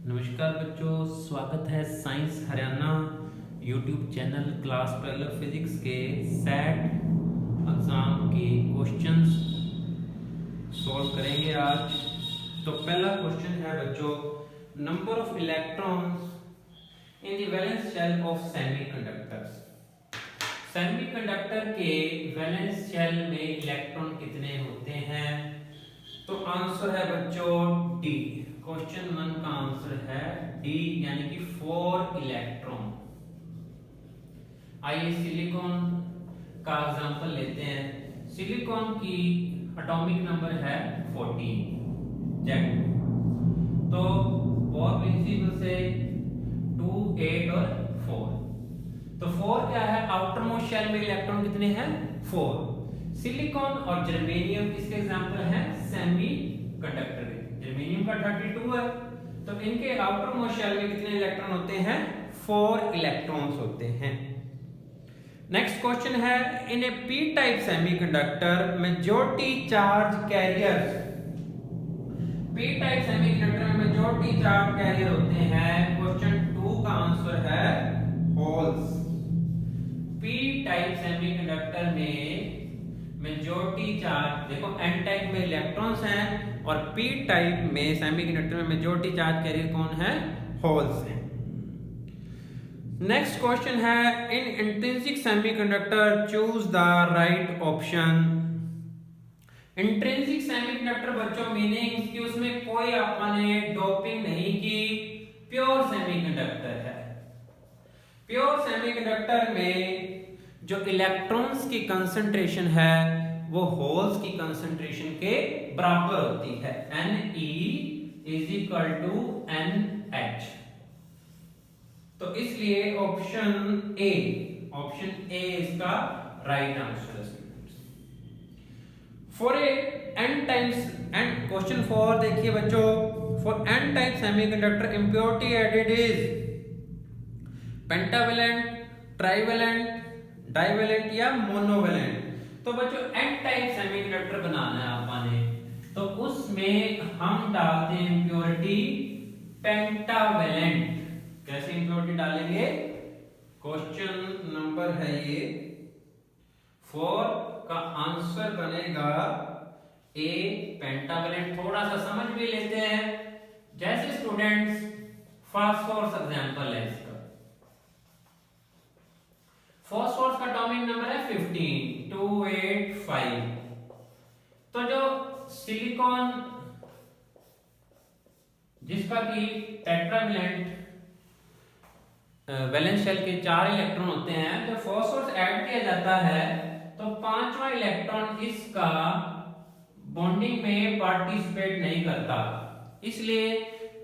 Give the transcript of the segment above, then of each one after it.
नमस्कार बच्चों, स्वागत है science Haryana YouTube channel class 12 physics के सेट एग्जाम के क्वेश्चंस सॉल्व करेंगे आज। तो पहला क्वेश्चन है बच्चों, number of electrons in the valence shell of semiconductors. Semiconductor के वैलेंस शेल में इलेक्ट्रॉन कितने होते हैं? तो आंसर है बच्चों डी। क्वेश्चन 1 का आंसर है डी, यानी कि 4 इलेक्ट्रॉन। आइए सिलिकॉन का एग्जांपल लेते हैं। सिलिकॉन की एटॉमिक नंबर है 14 जेड। तो बोर प्रिंसिपल से 2, 8 और 4। तो 4 क्या है? आउटर मोस्ट शेल में इलेक्ट्रॉन कितने हैं? 4। सिलिकॉन और जर्मेनियम किसके एग्जांपल हैं? सेमी कंडक्टर के। जर्मेनियम का 32 है, तो इनके आउटर मोस्ट शेल में कितने इलेक्ट्रॉन होते हैं? 4 इलेक्ट्रॉन्स होते हैं। नेक्स्ट क्वेश्चन है, in a P type semiconductor majority charge carriers. P type semiconductor में मेजॉरिटी चार्ज कैरियर होते हैं। क्वेश्चन 2 का आंसर है होल्स। पी टाइप सेमीकंडक्टर में मेजॉरिटी चार्ज, देखो एन टाइप में इलेक्ट्रॉन्स हैं और पी टाइप में सेमीकंडक्टर में मेजॉरिटी चार्ज कैरियर कौन है? होल्स हैं। नेक्स्ट क्वेश्चन है, in intrinsic semiconductor choose the right option. Intrinsic semiconductor बच्चों मीनिंग कि उसमें कोई आपने डोपिंग नहीं की, प्योर सेमीकंडक्टर है। प्योर सेमीकंडक्टर में जो इलेक्ट्रॉन्स की कंसंट्रेशन है वो होल्स की कंसंट्रेशन के बराबर होती है। Ne=NH। तो इसलिए ऑप्शन ए इसका राइट आंसर है। For N times and question 4 देखिए बच्चों, for N type semiconductor impurity added is pentavalent, trivalent, divalent या मोनोवेलेंट। तो बच्चों एन टाइप सेमीकंडक्टर बनाना है आपने, तो उसमें हम डालते हैं इंप्योरिटी पेंटावेलेंट। कैसे इंप्योरिटी डालेंगे? क्वेश्चन नंबर है ये 4 का आंसर बनेगा ए पेंटावेलेंट। थोड़ा सा समझ भी लेते हैं। जैसे स्टूडेंट्स फास्फोरस एग्जांपल है इसका। फास्फोरस का एटॉमिक नंबर है 15, 285। तो जो सिलिकॉन जिसका कि टेट्रावेलेंट वैलेंस शेल के 4 इलेक्ट्रॉन होते हैं, जब फास्फोरस ऐड किया जाता है तो 5वां इलेक्ट्रॉन इसका बॉन्डिंग में पार्टिसिपेट नहीं करता। इसलिए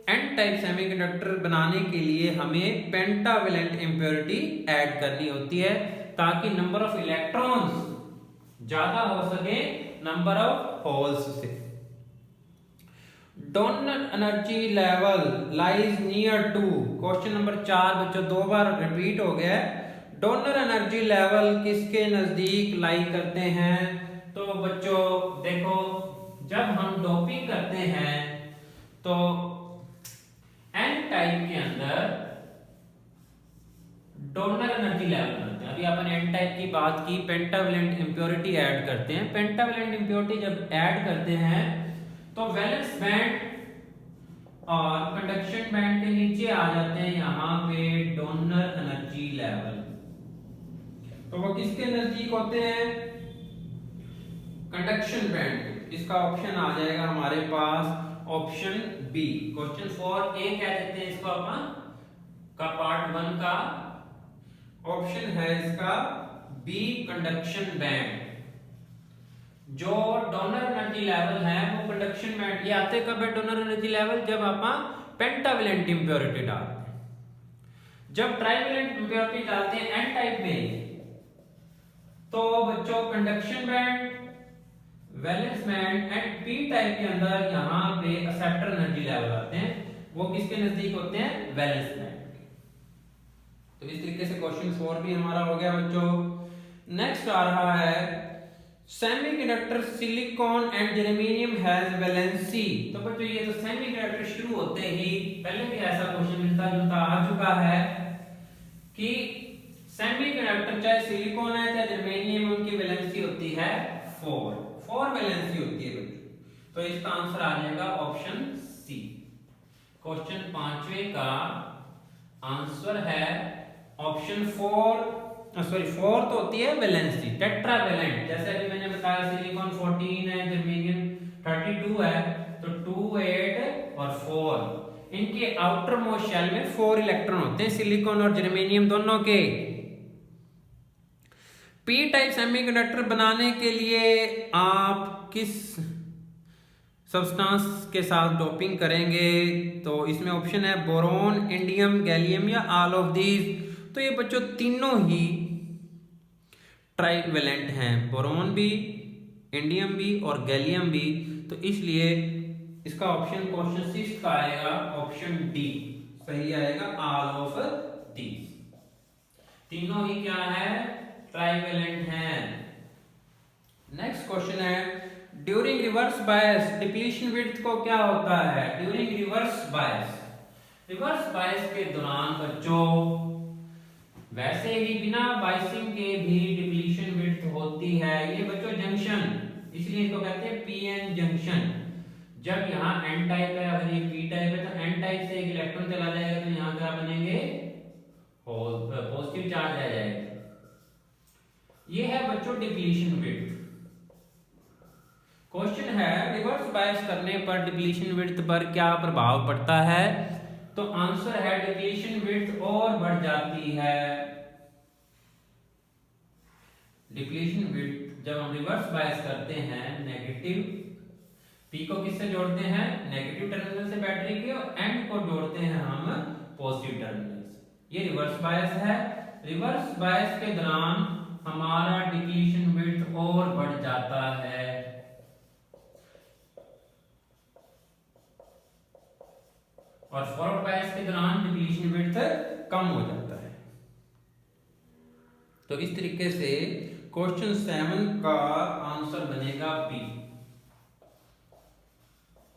एन टाइप सेमीकंडक्टर बनाने के लिए हमें पेंटावेलेंट इंप्योरिटी ऐड करनी होती है, ताकि नंबर ऑफ इलेक्ट्रॉन्स ज्यादा हो सके नंबर ऑफ होल्स से। Donor energy level lies near to. Question number 4 बच्चों 2 बार रिपीट हो गया। डोनर एनर्जी लेवल किसके नजदीक लाई करते हैं? तो बच्चों देखो, जब हम डोपिंग करते हैं तो एन टाइप के अंदर डोनर एनर्जी लेवल करते हैं। अभी अपन एन टाइप की बात की, पेंटावेलेंट इंप्योरिटी ऐड करते हैं। पेंटावेलेंट इंप्योरिटी जब ऐड करते हैं तो वैलेंस बैंड और कंडक्शन बैंड के नीचे आ जाते हैं यहां पे डोनर एनर्जी लेवल। तो वो किसके नजदीक होते हैं? Conduction band. इसका ऑप्शन आ जाएगा हमारे पास ऑप्शन बी। क्वेश्चन 4 ए कह देते हैं इसको अपन का पार्ट 1 का ऑप्शन है इसका बी, कंडक्शन बैंड। जो डोनर एनर्जी लेवल है वो कंडक्शन बैंड। ये आते कब है डोनर एनर्जी लेवल? जब अपन पेंटावेलेंट इंप्योरिटी डालते हैं। जब ट्राइवेलेंट इंप्योरिटी डालते हैं एन टाइप में, तो बच्चों conduction band, valence band and P type के अंदर यहां पे एक्सेप्टर एनर्जी लेवल आते हैं। वो किसके नजदीक होते हैं? वैलेंस बैंड के। तो इस तरीके से क्वेश्चन 4 भी हमारा हो गया बच्चों। नेक्स्ट आ रहा है semiconductor silicon and germanium has valency. तो बच्चों ये तो सेमीकंडक्टर शुरू होते ही पहले भी ऐसा क्वेश्चन मिलता जुलता आ चुका है कि सेमीकंडक्टर चाहे सिलिकॉन है चाहे जर्मेनियम, उनकी वैलेंसी होती है 4 वैलेंसी होती है बच्चों। तो इसका आंसर आ जाएगा ऑप्शन सी। क्वेश्चन 5वें का आंसर है ऑप्शन 4 तो होती है वैलेंसी, टेट्रावैलेंट। जैसे अभी मैंने बताया सिलिकॉन 14 है, जर्मेनियम 32 है, तो 2 8 और 4 इनके आउटर मोस्ट शेल में 4 इलेक्ट्रॉन होते हैं, सिलिकॉन और जर्मेनियम दोनों के। पी टाइप सेमीकंडक्टर बनाने के लिए आप किस सब्सटेंस के साथ डोपिंग करेंगे? तो इसमें ऑप्शन है बोरोन, इंडियम, गैलियम या ऑल ऑफ दीज। तो ये बच्चों तीनों ही ट्राइवेलेंट हैं, बोरोन भी, इंडियम भी और गैलियम भी। तो इसलिए इसका ऑप्शन क्वेश्चन 6 का आएगा ऑप्शन डी सही आएगा, ऑल ऑफ दीज। तीनों ही क्या है? ट्राइवेलेंट हैं। नेक्स्ट क्वेश्चन है during reverse bias depletion width को क्या होता है? ड्यूरिंग रिवर्स बायस के दौरान बच्चों वैसे ही बिना बाइसिंग के भी डिप्लीशन विड्थ होती है। ये बच्चों जंक्शन, इसलिए इसको कहते हैं पीएन जंक्शन। जब यहाँ एन टाइप है, अगर ये पी टाइप है तो एन टाइप से एक इलेक्ट्रॉन चला जाएगा तो यहाँ क्या बनेंगे? पॉजिटिव चार्ज आ जाएगा। ये है बच्चों डिप्लीशन विड्थ। क्वेश्चन है रिवर्स बायस करने पर डिप्लीशन विड्थ पर क्या प्रभाव पड़ता है? तो आंसर है डिप्लीशन विड्थ और बढ़ जाती है। डिप्लीशन विड्थ जब हम रिवर्स बायस करते हैं, नेगेटिव पी को किससे जोड़ते हैं? नेगेटिव टर्मिनल से बैटरी के, और एंड को जोड़ते हैं हम पॉजिटिव टर्मिनल से। ये रिवर्स बायस है। रिवर्स बायस के दौरान हमारा डिप्लीशन विड्थ और बढ़ जाता है। और फॉरवर्ड बायस के दौरान डिप्लीशन विड्थ कम हो जाता है। तो इस तरीके से क्वेश्चन 7 का आंसर बनेगा B,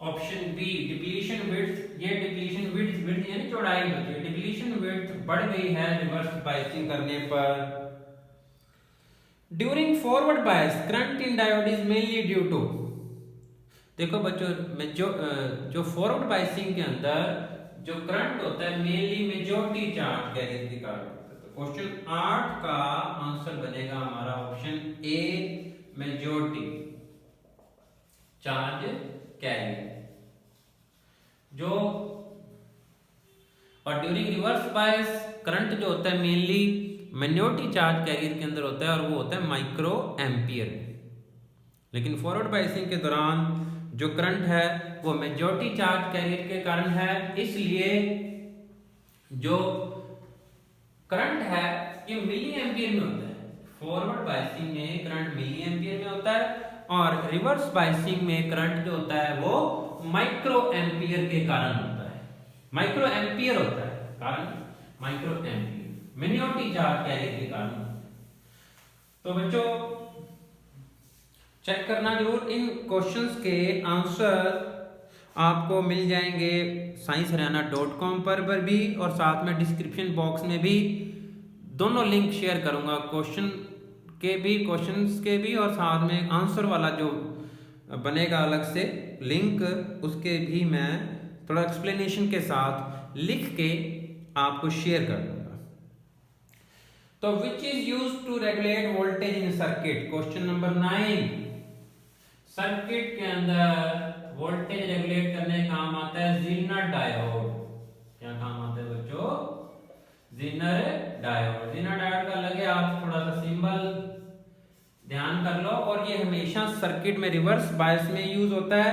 option B depletion width. ये डिप्लीशन विड्थ यानी चौड़ाई होती है, डिप्लीशन विड्थ बढ़ गई है रिवर्स बायसिंग करने पर। During forward bias current in diode is mainly due to. देखो बच्चों जो फॉरवर्ड बायसिंग के अंदर जो करंट होता है मेनली मेजॉरिटी चार्ज कैरियर के कारण होता है। तो क्वेश्चन 8 का आंसर बनेगा हमारा option A, majority charge career. जो और ड्यूरिंग रिवर्स बायस करंट जो होता है मेनली माइनॉरिटी चार्ज कैरियर के अंदर होता है और वो होता है माइक्रो एम्पियर। लेकिन फॉरवर्ड बायसिंग के दौरान जो करंट है वो मेजॉरिटी चार्ज कैरियर के कारण है, इसलिए जो करंट है ये मिली एम्पियर में होता है। फॉरवर्ड बायसिंग में करंट मिली एम्पियर में होता है और रिवर्स बायसिंग में करंट जो होता है वो माइक्रो एम्पियर के कारण होता है। माइक्रो एम्पियर होता है कारण माइक्रो एम्पियर मिनियोरिटी चार्ज कैरियर के कारण। तो बच्चों चेक करना जरूर, इन क्वेश्चंस के आंसर आपको मिल जाएंगे sciencehariana.com पर भी, और साथ में डिस्क्रिप्शन बॉक्स में भी दोनों लिंक शेयर करूंगा, क्वेश्चंस के भी और साथ में आंसर वाला जो बनेगा अलग से लिंक, उसके भी मैं थोड़ा एक्सप्लेनेशन के साथ लिख के आपको शेयर कर दूंगा। तो which is used to regulate voltage in circuit? Question number 9। Circuit के अंदर वोल्टेज रेगुलेट करने काम आता है ज़ीनर डायोड। क्या काम आता है बच्चों? ज़ीनर डायोड। ज़ीनर डायोड का लगे आप थोड़ा सा सिंबल ध्यान कर लो, और ये हमेशा सर्किट में रिवर्स बायस में यूज होता है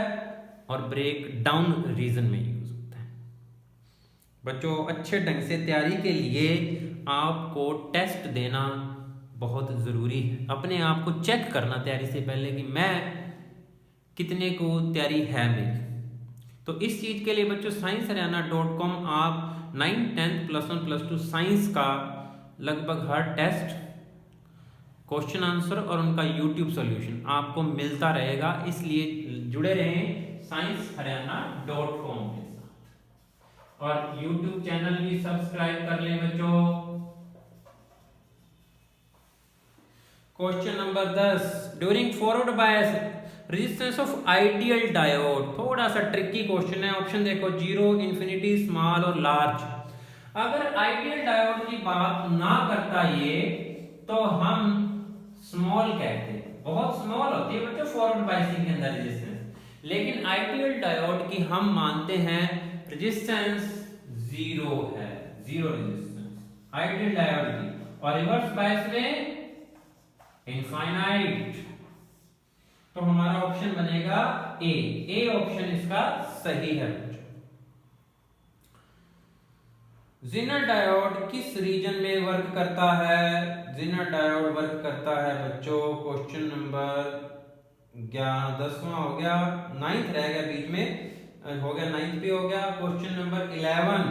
और ब्रेक डाउन रीजन में यूज होता है। बच्चों अच्छे ढंग से तैयारी के लिए आपको टेस्ट देना बहुत ज़रूरी है। अपने आप को चेक करना तैयारी से पहले कि मैं कितने को तैयारी है मेरी। तो इस चीज़ के लिए बच्चों sciencehariana.com आप 9th 10th +1 +2 साइंस का लगभग हर टेस्ट क्वेश्चन आंसर और उनका यूट्यूब सॉल्यूशन आपको मिलता रहेगा, इसलिए जुड़े रहें sciencehariana.com के साथ और यूट्यूब चैनल भी सब्सक्राइब कर लें बच्चों। Question number 10, during forward bias resistance of ideal diode, थोड़ा सा ट्रिकी क्वेश्चन है। ऑप्शन देखो 0, इंफिनिटी, स्मॉल और लार्ज। अगर आइडियल डायोड की बात ना करता ये तो हम स्मॉल कहते हैं, बहुत स्मॉल होती है बच्चों फॉरवर्ड बायसिंग के अंदर रेजिस्टेंस, लेकिन आइडियल डायोड की हम मानते हैं रेजिस्टेंस 0 है, 0 रेजिस्टेंस आइडियल डायोड की, और रिवर्स बायस में इनफाइनाइट। तो हमारा ऑप्शन बनेगा ए ऑप्शन इसका सही है बच्चों। ज़ेनर डायोड किस रीजन में वर्क करता है? ज़ेनर डायोड वर्क करता है बच्चों, क्वेश्चन नंबर 10वां हो गया, 9th रह गया बीच में, हो गया 9th भी हो गया, क्वेश्चन नंबर 11।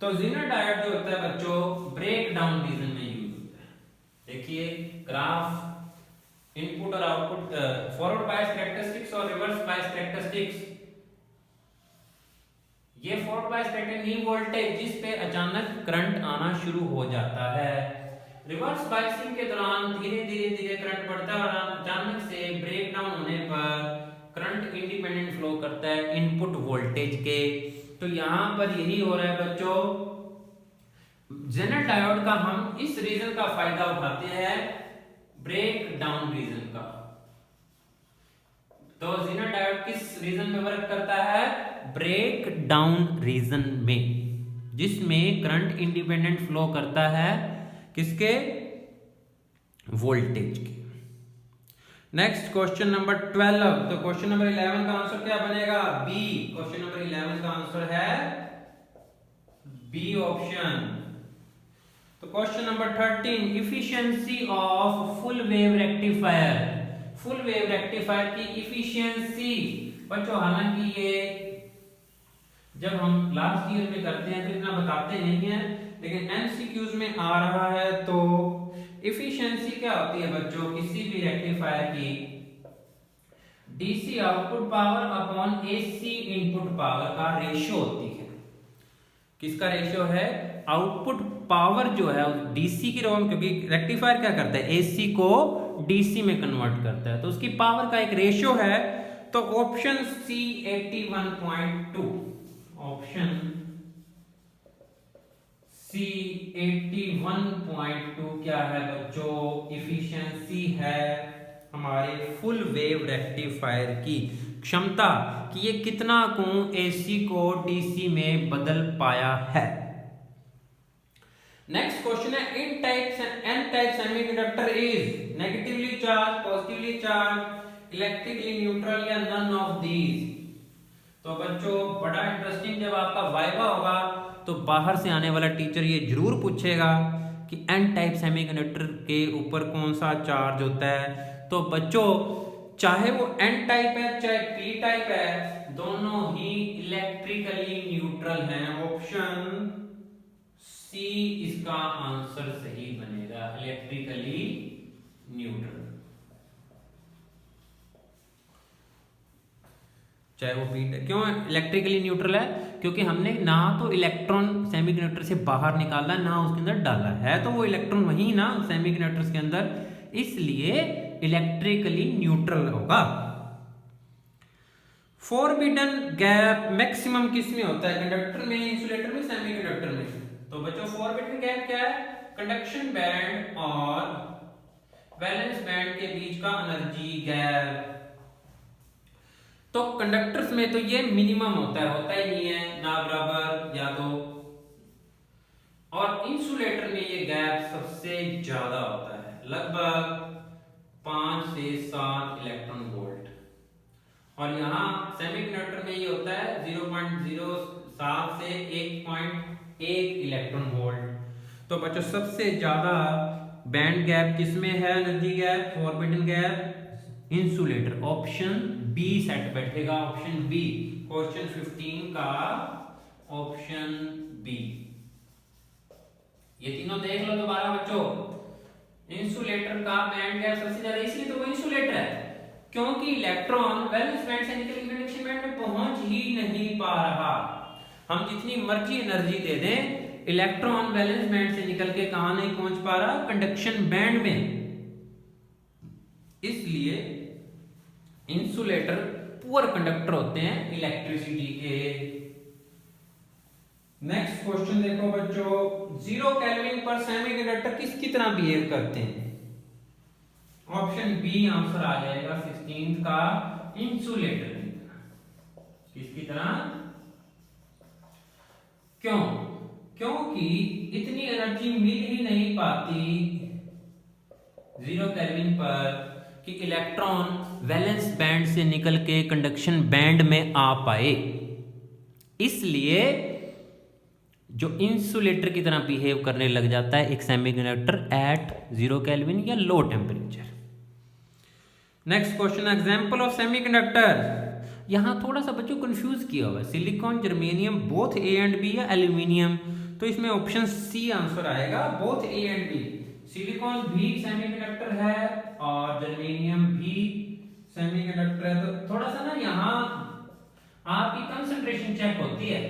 तो ज़ेनर डायोड जो होता है बच्चों ब्रेक डाउन रीजन में यूज होता है। देखिए ग्राफ, इनपुट और आउटपुट, फॉरवर्ड बायस कैरेक्टरिस्टिक्स और रिवर्स बायस कैरेक्टरिस्टिक्स। ये फॉरवर्ड बायस कैरेक्टरिस्टिक वोल्टेज जिस पे अचानक करंट आना शुरू हो जाता है, रिवर्स बायसिंग के दौरान धीरे धीरे करंट बढ़ता है और अचानक से ब्रेक डाउन होने पर करंट इंडिपेंडेंट फ्लो करता है इनपुट वोल्टेज के। तो यहां पर यही हो रहा है बच्चों, ज़ेनर डायोड का हम इस रीजन का फायदा उठाते हैं, ब्रेक डाउन रीजन का। तो ज़ेनर डायोड किस रीजन में वर्क करता है? ब्रेक डाउन रीजन में, जिसमें करंट इंडिपेंडेंट फ्लो करता है किसके? वोल्टेज के। Next question number 12। तो क्वेश्चन नंबर 11 का आंसर क्या बनेगा? बी। क्वेश्चन नंबर 11 का आंसर है बी ऑप्शन। तो question number 13, efficiency of full wave rectifier. Full wave rectifier की इफिशियंसी बच्चों, हालांकि ये जब हम लास्ट ईयर में करते हैं तो इतना बताते नहीं है, लेकिन एमसीक्यूज में आ रहा है। तो इफिशियंसी क्या होती है बच्चों किसी भी रेक्टिफायर की? DC output power upon AC input power का रेशियो होती है। किसका रेशियो है? आउटपुट पावर जो है डीसी की रोम, क्योंकि रेक्टिफायर क्या करता है? एसी को डीसी में कन्वर्ट करता है, तो उसकी पावर का एक रेशियो है। तो ऑप्शन सी 81.2, ऑप्शन सी 81.2 क्या है बच्चों? इफिशियंसी है हमारे फुल वेव रेक्टिफायर की क्षमता कि ये कितना को एसी को डीसी में बदल पाया है। नेक्स्ट क्वेश्चन है, in types N type semiconductor is negatively charge, positively charge, electrically neutral या नन ऑफ दीज। तो बच्चों बड़ा इंटरेस्टिंग, जब आपका वाइवा होगा तो बाहर से आने वाला टीचर ये जरूर पूछेगा कि एन टाइप सेमीकंडक्टर के ऊपर कौन सा चार्ज होता है। तो बच्चों चाहे वो एन टाइप है चाहे पी टाइप है, दोनों ही इलेक्ट्रिकली न्यूट्रल हैं। ऑप्शन सी इसका आंसर सही बनेगा, इलेक्ट्रिकली न्यूट्रल। चाहे वो पी, क्यों इलेक्ट्रिकली न्यूट्रल है? क्योंकि हमने ना तो इलेक्ट्रॉन सेमीकंडक्टर से बाहर निकाला ना उसके अंदर डाला है, तो वो इलेक्ट्रॉन वही ना सेमीकंडक्टर्स के अंदर, इसलिए इलेक्ट्रिकली न्यूट्रल होगा। फॉरबिडन गैप मैक्सिमम किस में होता है? कंडक्टर में, इंसुलेटर में, सेमीकंडक्टर में? तो बच्चों फॉरबिडन गैप क्या है? कंडक्शन बैंड और वैलेंस बैंड के बीच का एनर्जी गैप। तो कंडक्टर्स में तो ये मिनिमम होता ही नहीं है, ना बराबर या दो, और इंसुलेटर में ये गैप सबसे ज्यादा होता है, लगभग 5 से 7 इलेक्ट्रॉन वोल्ट। और यहाँ सेमीकंडक्टर में ये होता है 0.07 से 1.1 इलेक्ट्रॉन वोल्ट। तो बच्चों सबसे ज्यादा बैंड गैप किसमें है? Energy gap, forbidden gap, insulator. Option B set बैठेगा, ऑप्शन बी। क्वेश्चन 15 का ऑप्शन बी। ये तीनों देख लो दोबारा बच्चों, इंसुलेटर का बैंड गैप सबसे ज्यादा, इसलिए तो वो इंसुलेटर है, क्योंकि इलेक्ट्रॉन वैलेंस बैंड से निकल के कंडक्शन बैंड में पहुंच ही नहीं पा रहा। हम जितनी मर्जी एनर्जी दे दें, इलेक्ट्रॉन वैलेंस बैंड से निकल के कहां नहीं पहुंच पा रहा, कंडक्शन बैंड में। इसलिए इंसुलेटर पुअर कंडक्टर होते हैं इलेक्ट्रिसिटी के। नेक्स्ट क्वेश्चन देखो बच्चों, 0 केल्विन पर सेमीकंडक्टर किसकी तरह बिहेव करते हैं? ऑप्शन बी आंसर आ जाएगा 16th का, इंसुलेटर की तरह। किसकी तरह? क्यों? क्योंकि इतनी एनर्जी मिल ही नहीं पाती 0 केल्विन पर कि इलेक्ट्रॉन वैलेंस बैंड से निकल के कंडक्शन बैंड में आ पाए। इसलिए जो इंसुलेटर की तरह बिहेव करने लग जाता है एक सेमीकंडक्टर एट 0 केल्विन या low temperature. Next question, example of semiconductor. यहां थोड़ा सा बच्चों कंफ्यूज किया हुआ है, silicon germanium both A and B या एल्यूमिनियम, तो इसमें ऑप्शन सी आंसर आएगा, both A and B. Silicon भी सेमीकंडक्टर है और जर्मेनियम भी सेमीकंडक्टर है, तो थोड़ा सा ना यहाँ आपकी कंसंट्रेशन चेक होती है।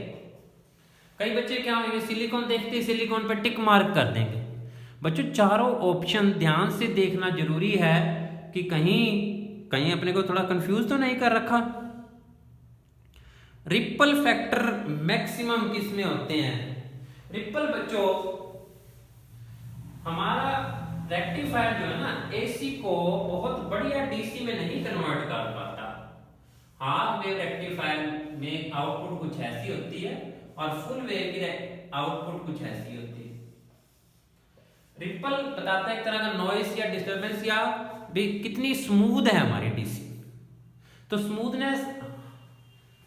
कई बच्चे क्या होंगे, सिलिकॉन देखते ही सिलिकॉन पर टिक मार्क कर देंगे। बच्चों चारों ऑप्शन ध्यान से देखना जरूरी है कि कहीं कहीं अपने को थोड़ा कंफ्यूज तो नहीं कर रखा। रिपल फैक्टर मैक्सिमम किस में होते हैं? रिपल बच्चों हमारा रेक्टिफायर जो है ना, एसी को बहुत बढ़िया डीसी में नहीं कन्वर्ट कर पाता। हाफ वेव रेक्टिफायर में आउटपुट कुछ ऐसी होती है और फुल वेव की आउटपुट कुछ ऐसी होती है। रिपल बताता है एक तरह का नॉइस या डिस्टरबेंस या भी कितनी स्मूथ है हमारी डीसी। तो स्मूथनेस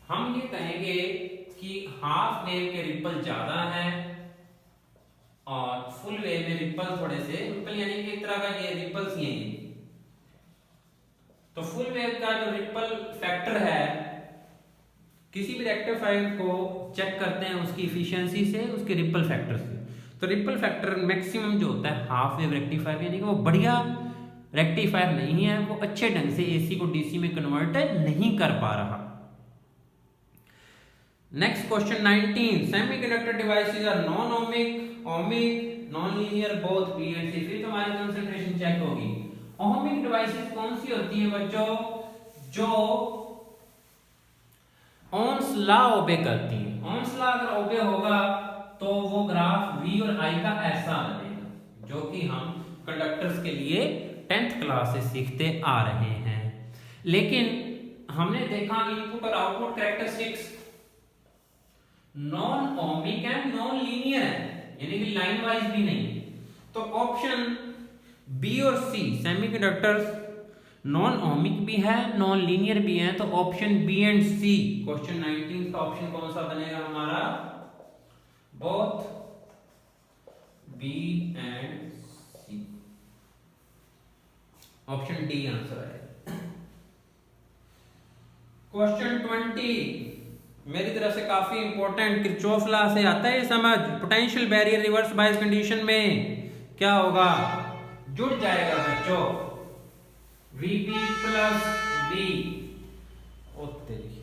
हम ये कहेंगे कि हाफ वेव के रिपल ज्यादा है और फुल वेव में रिपल थोड़े से, रिपल यानी कि एक तरह का ये रिपल्स ही हैं। तो फुल वेव का जो रिपल फैक्टर है, किसी भी रेक्टिफायर को चेक करते हैं उसकी इफिशियंसी से, उसके रिपल फैक्टर से। तो रिपल फैक्टर मैक्सिमम जो होता है हाफ वेव रेक्टिफायर, यानी कि वो बढ़िया रेक्टिफायर नहीं है, वो अच्छे ढंग से एसी को डीसी में कन्वर्ट नहीं कर पा रहा। Next question 19, semiconductor devices are non ohmic, ohmic, non linear, both B and C. फिर तुम्हारी कंसंट्रेशन चेक होगी। ओमिक डिवाइसेस कौन सी होती है बच्चों? जो ओम्स लॉ ओबे करती है। ओम्स लॉ अगर ओबे होगा तो वो ग्राफ V और I का ऐसा बनेगा, जो कि हम कंडक्टर्स के लिए 10th क्लास से सीखते आ रहे हैं। लेकिन हमने देखा इनपुट और output characteristics non ohmic and non linear है, यानी कि लाइन वाइज भी नहीं। तो ऑप्शन बी और सी सेमीकंडक्टर्स नॉन ओमिक भी है, नॉन लीनियर भी है, तो option B and C. Question 19 का ऑप्शन कौन सा बनेगा हमारा? Both B and C, option D answer है। क्वेश्चन 20 मेरी तरफ से काफी इंपॉर्टेंट, किरचॉफ लॉ से आता है समझ। Potential barrier reverse bias condition में क्या होगा? जुड़ जाएगा बच्चों, VB प्लस V। ओ तेरी